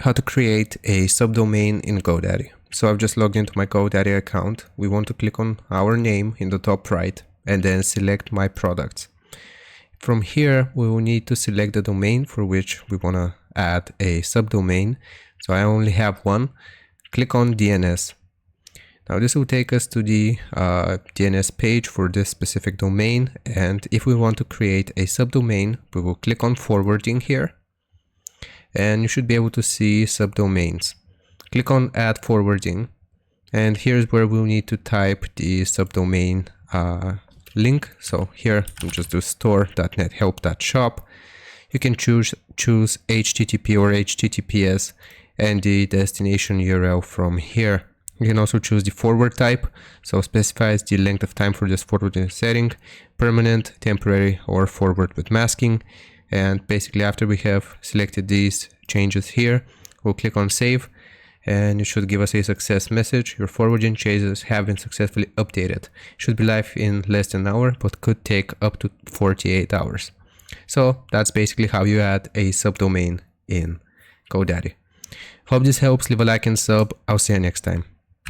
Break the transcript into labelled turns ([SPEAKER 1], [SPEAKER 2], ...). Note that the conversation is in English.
[SPEAKER 1] how to create a subdomain in GoDaddy. So I've just logged into my GoDaddy account. We want to click on our name in the top right and then select my products. From here, we will need to select the domain for which we want to add a subdomain. So I only have one. Click on DNS. Now this will take us to the DNS page for this specific domain. And if we want to create a subdomain, we will click on forwarding here. And you should be able to see subdomains. Click on add forwarding. And here's where we'll need to type the subdomain link. So here we'll just do store.nethelp.shop. You can choose HTTP or HTTPS and the destination URL from here. You can also choose the forward type, so specifies the length of time for this forwarding setting, permanent, temporary, or forward with masking. And basically after we have selected these changes here, we'll click on save and it should give us a success message. Your forwarding changes have been successfully updated. It should be live in less than an hour, but could take up to 48 hours. So that's basically how you add a subdomain in GoDaddy. Hope this helps. Leave a like and sub. I'll see you next time.